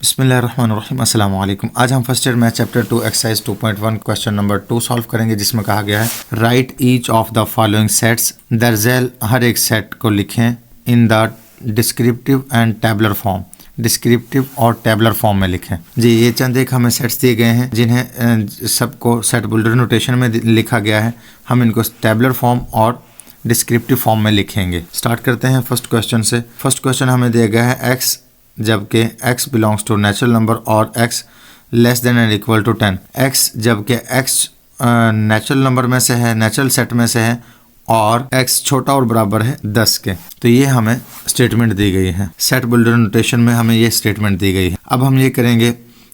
बिस्मिल्लाहिर्रहमानिर्रहीम अस्सलाम वालेकुम। आज हम first year math chapter 2 exercise 2.1 question number 2 solve करेंगे, जिसमें कहा गया है right each of the following sets. दरअसल हर एक सेट को लिखें in the descriptive and tabular form. Descriptive और टेबलर फॉर्म में लिखें जी। ये चंद एक हमें सेट्स दिए गए हैं जिन्हें सबको सेट बुल्डर नोटेशन में लिखा गया है। हम इनको टेबलर फॉर्म और डिस्क्रिप्टिव फॉर्म में लिखेंगे। स्टार्ट करते हैं फर्स्ट क्वेश्चन से। फर्स्ट क्वेश्चन हमें दिया गया है x जबकि x belongs to natural number और x less than and equal to 10। x जबकि x नेचुरल नंबर में से है, नेचुरल सेट में से है, और x छोटा और बराबर है 10 के। तो ये हमें स्टेटमेंट दी गई है। सेट बिल्डर नोटेशन में हमें ये स्टेटमेंट दी गई है। अब हम ये करेंगे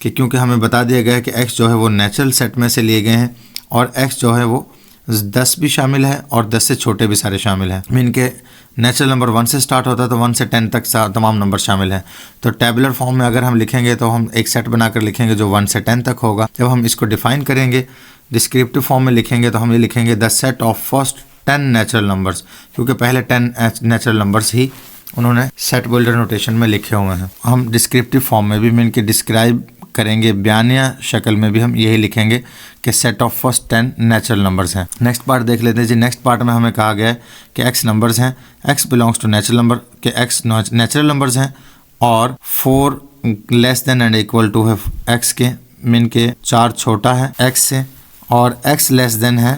कि क्योंकि हमें बता दिया गया है कि x जो है वो नेचुरल सेट में से लिए गए हैं और x जो है वो 10 भी शामिल है और 10 से छोटे भी सारे शामिल हैं। मीन के नेचुरल नंबर 1 से स्टार्ट होता है तो 1 से 10 तक तमाम नंबर शामिल हैं। तो टेबुलर फॉर्म में अगर हम लिखेंगे तो हम एक सेट बनाकर लिखेंगे जो 1 से 10 तक होगा। जब हम इसको डिफाइन करेंगे डिस्क्रिप्टिव फॉर्म में लिखेंगे तो हम ये लिखेंगे the set of first 10 natural numbers, क्योंकि पहले 10 नेचुरल नंबर्स ही उन्होंने सेट बिल्डर नोटेशन में लिखे हुए हैं। हम डिस्क्रिप्टिव फॉर्म में भी मीन के डिस्क्राइब करेंगे, बयानिया शक्ल में भी हम यही लिखेंगे कि set of first 10 natural numbers हैं। नेक्स्ट पार्ट देख लेते हैं जी। नेक्स्ट पार्ट में हमें कहा गया है कि x नंबर्स हैं, x belongs to natural number के x नेचुरल नंबर्स हैं और 4 less than and equal to है x के। मीन के 4 छोटा है x से और x लेस देन है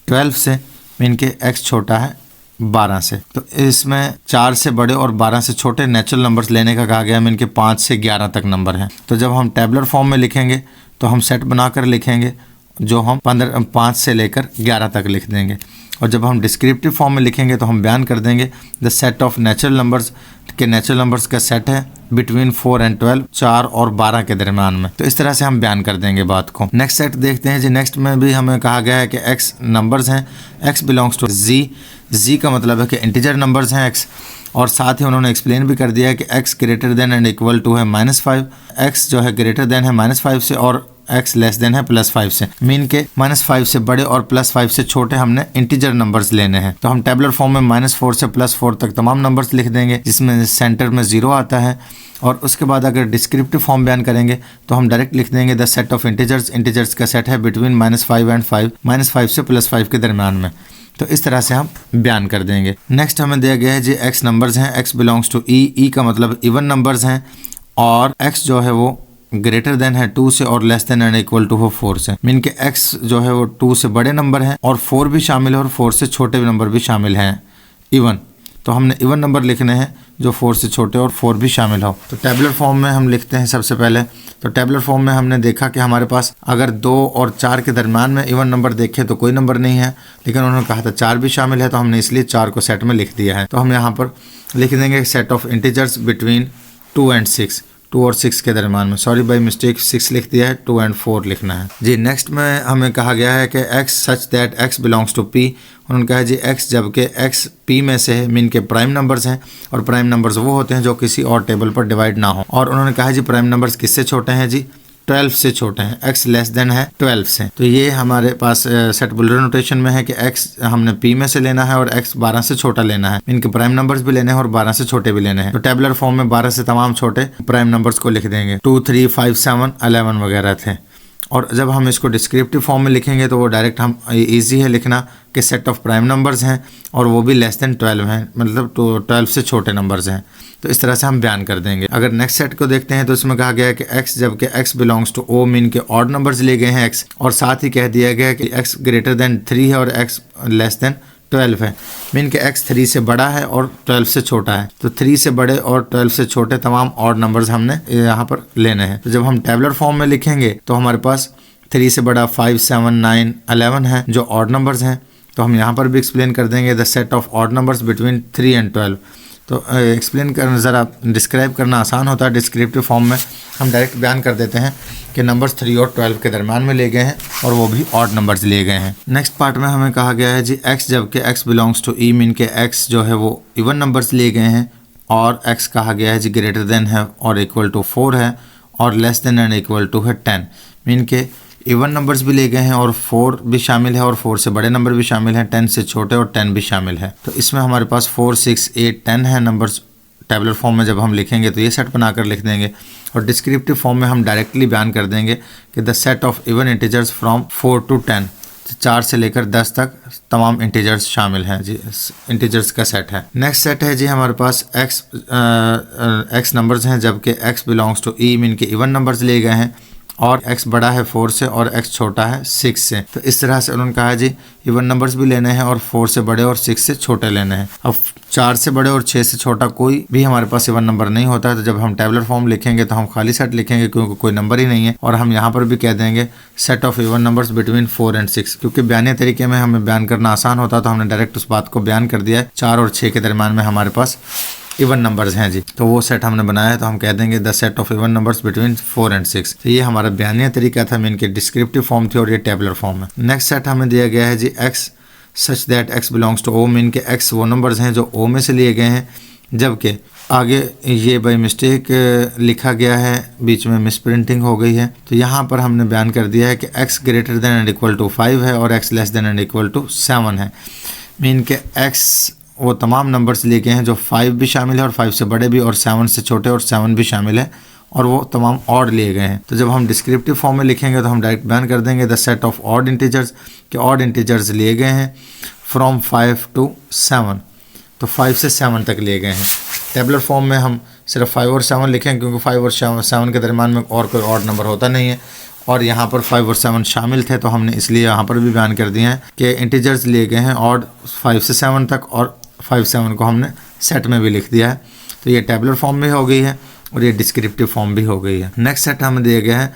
12 से। मीन के x छोटा है 12 से। तो इसमें 4 से बड़े और 12 से छोटे नेचुरल नंबर्स लेने का कहा गया है। इनके 5 से 11 तक नंबर हैं। तो जब हम टेबुलर फॉर्म में लिखेंगे तो हम सेट बनाकर लिखेंगे जो हम 5 से लेकर 11 तक लिख देंगे। और जब हम डिस्क्रिप्टिव फॉर्म में लिखेंगे तो हम बयान कर देंगे the set of natural numbers के नेचुरल नंबर्स का सेट है बिटवीन 4 एंड 12, 4 और 12 के दरमियान में। तो इस तरह से हम बयान कर देंगे बात को। नेक्स्ट सेट देखते हैं जी। नेक्स्ट में भी हमें कहा गया है कि x नंबर्स हैं, x बिलोंग्स टू z का मतलब है कि इंटीजर नंबर्स हैं x, और साथ ही उन्होंने एक्सप्लेन भी कर दिया है कि x greater than and equal to है -5। x जो है ग्रेटर देन है -5 से और x लेस देन है +5 से। मीन के -5 से बड़े और +5 से छोटे हमने इंटीजर नंबर्स लेने हैं। तो हम टेबुलर फॉर्म में -4 से +4 तक तमाम नंबर्स लिख देंगे, जिसमें सेंटर में 0 आता है। और उसके बाद अगर डिस्क्रिप्टिव फॉर्म बयान करेंगे तो हम डायरेक्ट लिख देंगे द सेट ऑफ इंटीजर्स का सेट है बिटवीन -5 एंड 5, -5 से +5 के दरमियान में। तो इस तरह से हम बयान कर देंगे। नेक्स्ट हमें दिया गया है जी x नंबर्स हैं, x बिलोंग्स टू e का मतलब इवन नंबर्स हैं, और x जो है वो ग्रेटर देन है 2 से और less than and equal to हो 4 से। मीन के x जो है वो 2 से बड़े नंबर हैं और 4 भी शामिल है और 4 से छोटे नंबर भी शामिल हैं इवन। तो हमने इवन नंबर लिखने हैं जो 4 से छोटे और 4 भी शामिल हो। तो टेबुलर फॉर्म में हम लिखते हैं सबसे पहले। तो टेबुलर फॉर्म में हमने देखा कि हमारे पास अगर 2 और 4 के दरमियान में इवन नंबर देखे तो कोई नंबर नहीं है, लेकिन उन्होंने कहा था 4 भी शामिल है, तो हमने इसलिए 4 को सेट में लिख दिया है। तो हम यहाँ पर लिख देंगे set of integers between 2 and 6, 2 और 6 के दरमियान में। सॉरी बाई मिस्टेक 6 लिख दिया है, 2 एंड 4 लिखना है जी। नेक्स्ट में हमें कहा गया है कि x such that x belongs to p। उन्होंने कहा है जी x जबकि x p में से है। मीन के प्राइम नंबर्स हैं और प्राइम नंबर्स वो होते हैं जो किसी और टेबल पर डिवाइड ना हो। और उन्होंने कहा है जी प्राइम नंबर्स किससे छोटे हैं जी, 12 से छोटे हैं। x लेस देन है 12 से। तो ये हमारे पास सेट बुल्डर नोटेशन में है कि x हमने p में से लेना है और x 12 से छोटा लेना है। इनके प्राइम नंबर्स भी लेने हैं और 12 से छोटे भी लेने हैं। तो टेबुलर फॉर्म में 12 से तमाम छोटे प्राइम नंबर्स को लिख देंगे। 2, 3, 5, 7, 11 वगैरह थे। और जब हम इसको डिस्क्रिप्टिव फॉर्म में लिखेंगे तो वो डायरेक्ट हम इजी है लिखना कि सेट ऑफ प्राइम नंबर्स हैं और वो भी लेस देन 12 हैं, मतलब 12 से छोटे नंबर्स हैं। तो इस तरह से हम बयान कर देंगे। अगर नेक्स्ट सेट को देखते हैं तो इसमें कहा गया है कि x जबकि x belongs to o। Mean के ऑड नंबर्स लिए गए हैं x, और साथ ही कह दिया गया है कि x ग्रेटर देन 3 है और x लेस देन 12 है। मीन के x 3 से बड़ा है और 12 से छोटा है। तो 3 से बड़े और 12 से छोटे तमाम ऑड नंबर्स हमने यहाँ पर लेने हैं। तो जब हम टेबुलर फॉर्म में लिखेंगे तो हमारे पास 3 से बड़ा 5, 7, 9, 11 है जो ऑड नंबर्स हैं। तो हम यहाँ पर भी एक्सप्लेन कर देंगे the set of odd numbers between 3 and 12। तो एक्सप्लेन करना ज़रा डिस्क्राइब करना आसान होता है। डिस्क्रिप्टिव फॉर्म में हम डायरेक्ट बयान कर देते हैं कि नंबर्स 3 और 12 के दरमियान में ले गए हैं और वो भी ऑड नंबर्स लिए गए हैं। नेक्स्ट पार्ट में हमें कहा गया है जी x जबकि x belongs to e। Mean के x जो है वो इवन नंबर्स लिए गए हैं और x कहा गया है जी ग्रेटर देन है और इक्वल टू 4 है और less than and equal to है 10। मीन के इवन नंबर्स भी ले गए हैं और 4 भी शामिल है और 4 से बड़े नंबर भी शामिल हैं, 10 से छोटे और 10 भी शामिल है। तो इसमें हमारे पास 4, 6, 8, 10 है नंबर्स टेबुलर फॉर्म में। जब हम लिखेंगे तो ये सेट बनाकर लिख देंगे। और डिस्क्रिप्टिव फॉर्म में हम डायरेक्टली बयान कर देंगे कि the set of even integers from 4 to 10, 4 से लेकर 10 तक तमाम इंटीजर्स शामिल हैं जी, इंटीजर्स का सेट है। नेक्स्ट सेट है जी हमारे पास एक्स नंबर्स हैं, जबकि X belongs to E mean के इवन नंबर्स लिए गए हैं और x बड़ा है 4 से और x छोटा है 6 से। तो इस तरह से उन्होंने कहा जी इवन नंबर्स भी लेने हैं और 4 से बड़े और 6 से छोटे लेने हैं। अब 4 से बड़े और 6 से छोटा कोई भी हमारे पास इवन नंबर नहीं होता है, तो जब हम टेबलर फॉर्म लिखेंगे तो हम खाली सेट लिखेंगे क्योंकि कोई नंबर ही नहीं है, और हम यहाँ पर भी कह देंगे set of even numbers between 4 and 6, क्योंकि बयानी तरीके में हमें बयान करना आसान होता है तो हमने डायरेक्ट उस बात को बयान कर दिया है 4 और 6 के दरम्यान में हमारे पास इवन नंबर्स हैं जी, तो वो सेट हमने बनाया है, तो हम कह देंगे the set of even numbers between 4 and 6। तो ये हमारा बयानिया तरीका था, मीन के डिस्क्रिप्टिव फॉर्म थी और ये टेबलर फॉर्म है। नेक्स्ट सेट हमें दिया गया है G X such that X belongs to O, mean के एक्स वो नंबर्स हैं जो ओ में से लिए गए हैं, जबकि आगे ये बाई मिस्टेक लिखा गया है, बीच में मिस प्रिंटिंग हो गई है, तो यहाँ पर हमने बयान कर दिया है कि x greater than and equal to 5 है और x less than and equal to 7 है। मीन के x वो तमाम नंबर्स लिए गए हैं जो 5 भी शामिल है और 5 से बड़े भी, और 7 से छोटे और 7 भी शामिल है, और वो तमाम ऑड लिए गए हैं। तो जब हम डिस्क्रिप्टिव फॉर्म में लिखेंगे तो हम डायरेक्ट बयान कर देंगे the set of odd integers, के ऑड इंटीजर्स लिए गए हैं फ्रॉम 5 to 7, तो 5 से 7 तक लिए गए हैं। टेबलर फॉर्म में हम सिर्फ 5 और 7 लिखें क्योंकि 5 और 7 के दरम्यान में और कोई ऑड नंबर होता नहीं है, और यहाँ पर 5 और 7 शामिल थे, तो हमने इसलिए यहाँ पर भी बयान कर दिए हैं कि इंटीजर्स लिए गए हैं ऑड 5 से 7 तक, और 5-7 को हमने सेट में भी लिख दिया है। तो ये टेबलर फॉर्म भी हो गई है और ये डिस्क्रिप्टिव फॉर्म भी हो गई है। नेक्स्ट सेट हमें दिए गए हैं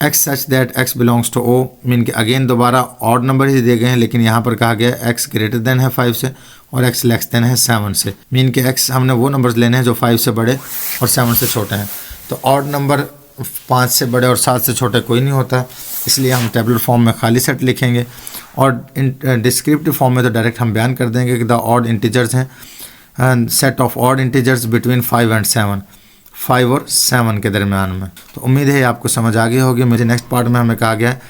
X such that X belongs to O, mean के अगेन दोबारा ऑड नंबर ही दिए गए हैं, लेकिन यहाँ पर कहा गया एक्स ग्रेटर देन है 5 से और एक्स लेस देन है 7 से, मीन के एक्स हमने वो नंबर्स लेने हैं जो 5 से बड़े और 7 से छोटे हैं। तो ऑड नंबर 5 से बड़े और 7 से छोटे कोई नहीं होता, इसलिए हम टेबलर फॉर्म में खाली सेट लिखेंगे, और डिस्क्रिप्टिव फॉर्म में तो डायरेक्ट हम बयान कर देंगे कि द ऑड इंटीजर्स हैं set of odd integers between 5 and 7, 5 और 7 के दरमियान में। तो उम्मीद है आपको समझ आ गई होगी। मुझे नेक्स्ट पार्ट में हमें कहा गया है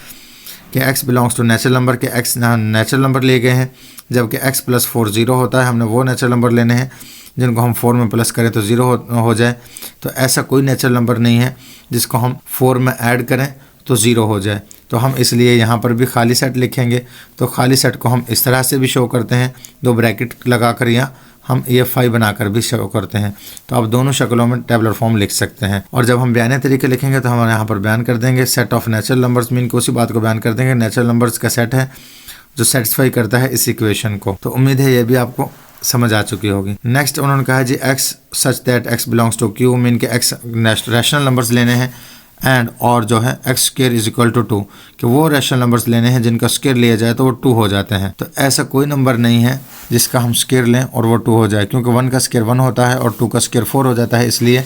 कि x belongs to natural number, के x नेचुरल नंबर लिए गए हैं, जबकि x + 4 0 होता है। हमने वो नेचुरल नंबर लेने हैं जिनको हम 4 में प्लस करें तो 0 हो जाए। तो ऐसा कोई नेचुरल नंबर नहीं है जिसको हम 4 में ऐड करें तो 0 हो जाए, तो हम इसलिए यहाँ पर भी खाली सेट लिखेंगे। तो खाली सेट को हम इस तरह से भी शो करते हैं, 2 ब्रैकेट लगाकर, या हम EFI बनाकर भी शो करते हैं। तो आप दोनों शक्लों में टेबलर फॉर्म लिख सकते हैं। और जब हम बयानी तरीके लिखेंगे तो हम यहाँ पर बयान कर देंगे set of natural numbers, mean को उसी बात को बयान कर देंगे नेचुरल नंबर्स का सेट है जो सेटिस्फाई करता है इस इक्वेशन को। तो उम्मीद है ये भी आपको समझ आ चुकी होगी। नेक्स्ट उन्होंने कहा G X such that X belongs to Q, mean के एक्स रैशनल नंबर्स लेने हैं, एंड और जो है X square is equal to 2, कि वो रैशनल नंबर्स लेने हैं जिनका स्क्वायर लिया जाए तो वो 2 हो जाते हैं। तो ऐसा कोई नंबर नहीं है जिसका हम स्क्वायर लें और वो 2 हो जाए, क्योंकि 1 का स्क्वायर 1 होता है और 2 का स्क्वायर 4 हो जाता है, इसलिए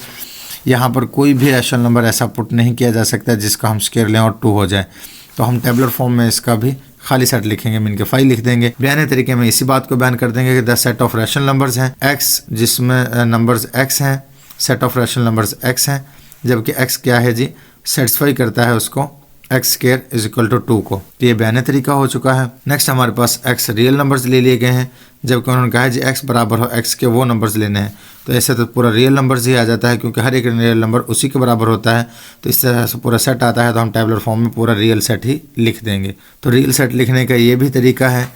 यहाँ पर कोई भी रैशनल नंबर ऐसा पुट नहीं किया जा सकता जिसका हम स्क्वायर लें और 2 हो जाए। तो हम टेबलर फॉर्म में इसका भी खाली सेट लिखेंगे, मीन के 5 लिख देंगे। बयानी तरीके में इसी बात को बयान कर देंगे कि the set of rational numbers हैं एक्स, जिसमें नंबर्स एक्स हैं, set of rational numbers x हैं, जबकि एक्स क्या है जी, सेटिस्फाई करता है उसको X square is equal to 2 को। तो ये बयानी तरीका हो चुका है। नेक्स्ट हमारे पास एक्स रियल नंबर्स ले लिए गए हैं, जबकि उन्होंने कहा है जी एक्स बराबर हो एक्स के वो नंबर्स लेने हैं। तो ऐसे तो पूरा रियल नंबर्स ही आ जाता है, क्योंकि हर एक रियल नंबर उसी के बराबर होता है। तो इस तरह से पूरा सेट आता है, तो हम टेबलर फॉर्म में पूरा रियल सेट ही लिख देंगे। तो रियल सेट लिखने का ये भी तरीका है।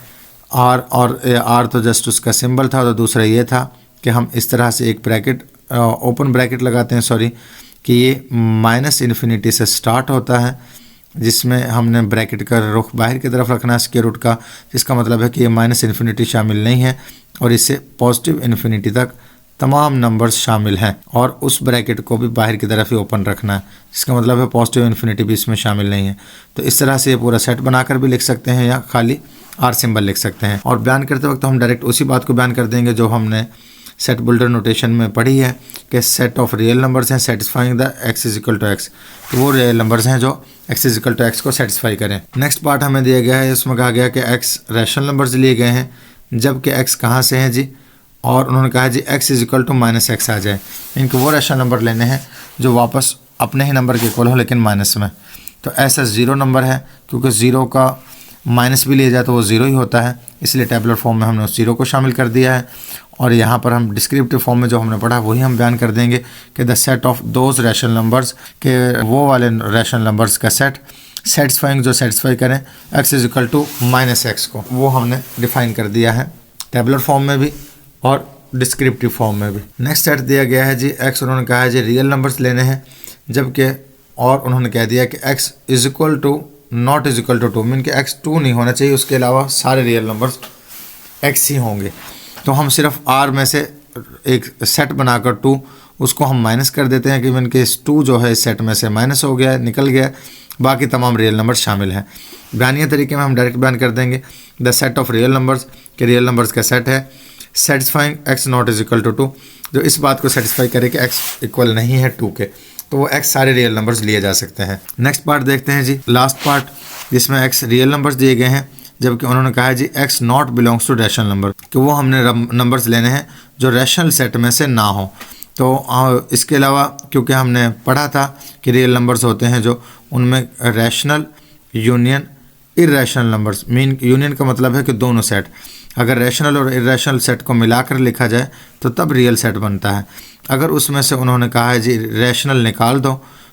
आर तो जस्ट उसका सिंबल था, तो दूसरा ये था कि हम इस तरह से एक ब्रैकेट ओपन ब्रैकेट लगाते हैं, कि ये -∞ से स्टार्ट होता है, जिसमें हमने ब्रैकेट का रुख बाहर की तरफ रखना है स्क्वायर रूट का, जिसका मतलब है कि ये -∞ शामिल नहीं है, और इससे +∞ तक तमाम नंबर्स शामिल हैं, और उस ब्रैकेट को भी बाहर की तरफ ही ओपन रखना है, जिसका मतलब है +∞ भी इसमें शामिल नहीं है। तो इस तरह से ये पूरा सेट बनाकर भी लिख सकते हैं, या खाली आर सिंबल लिख सकते हैं। और बयान करते वक्त हम डायरेक्ट उसी बात को बयान कर देंगे जो हमने सेट बिल्डर नोटेशन में पढ़ी है, कि सेट ऑफ रियल नंबर्स हैं satisfying the x is equal to X. तो वो रियल नंबर्स हैं जो x is equal to X को सेटिस्फाई करें। नेक्स्ट पार्ट हमें दिया गया है, इसमें कहा गया कि x रैशनल नंबर्स लिए गए हैं, जबकि x कहाँ से हैं जी, और उन्होंने कहा जी x is equal to -x आ जाए। इनको वो रैशनल नंबर लेने हैं जो वापस अपने ही नंबर के इक्वल हो लेकिन माइनस में। तो ऐसा 0 नंबर है, क्योंकि 0 का माइनस भी लिया जाए तो वो ज़ीरो ही होता है, इसलिए टेबुलर फॉर्म में हमने उस ज़ीरो को शामिल कर दिया है। और यहाँ पर हम डिस्क्रिप्टिव फॉर्म में जो हमने पढ़ा वही हम बयान कर देंगे कि the set of those rational numbers के वो वाले रैशनल नंबर्स का सेट सेटिस्फाइंग जो सेटिस्फाई करें x is equal to minus X को, वो हमने डिफाइन कर दिया है टेबुलर फॉर्म में भी और डिस्क्रिप्टिव फॉर्म में भी। नेक्स्ट सेट दिया गया है जी x, उन्होंने कहा है जी रियल नंबर्स लेने हैं, जबकि और उन्होंने कह दिया कि x is equal to not is equal to 2, mean कि x 2 नहीं होना चाहिए, उसके अलावा सारे रियल नंबर्स x ही होंगे। तो हम सिर्फ r में से एक सेट बनाकर 2 उसको हम माइनस कर देते हैं कि मीन कि 2 जो है इस सेट में से माइनस हो गया, निकल गया, बाकी तमाम रियल नंबर शामिल हैं। बयानिया तरीके में हम डायरेक्ट बयान कर देंगे the set of real numbers के रियल नंबर्स का सेट है satisfying x not is equal to 2, जो इस बात को सेटिस्फाई करे कि x इक्वल नहीं है 2 के, तो वो x सारे रियल नंबर्स लिए जा सकते हैं। नेक्स्ट पार्ट देखते हैं जी, लास्ट पार्ट, जिसमें x रियल नंबर्स दिए गए हैं, जबकि उन्होंने कहा है जी x not belongs to rational number, कि वो हमने नंबर्स लेने हैं जो रैशनल सेट में से ना हो। तो इसके अलावा क्योंकि हमने पढ़ा था कि रियल नंबर्स होते हैं जो उनमें rational union irrational numbers, mean union का मतलब है कि दोनों सेट, अगर रैशनल और इरेशनल सेट को मिलाकर लिखा जाए तो तब रियल सेट बनता है। अगर उसमें से उन्होंने कहा है जी रैशनल निकाल दो,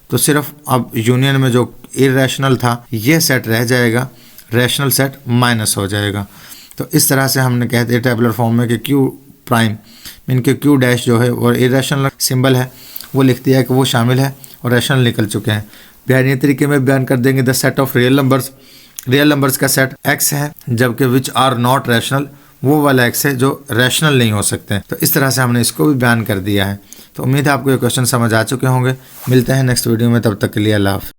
तो सिर्फ अब यूनियन में जो इरेशनल था ये सेट रह जाएगा, रैशनल सेट माइनस हो जाएगा। तो इस तरह से हमने कहते हैं टेबुलर फॉर्म में कि क्यू प्राइम मीन के क्यू डैश जो है और इरेशनल सिंबल है वो लिख दिया है कि वो शामिल है और रैशनल निकल चुके हैं। बयानी तरीके में बयान कर देंगे the set of real numbers का सेट x है, जबकि विच आर नॉट रैशनल वो वाला x है जो रैशनल नहीं हो सकते। तो इस तरह से हमने इसको भी बयान कर दिया है। तो उम्मीद है आपको ये क्वेश्चन समझ आ चुके होंगे। मिलते हैं नेक्स्ट वीडियो में, तब तक के लिए अल्लाह हाफ़िज़।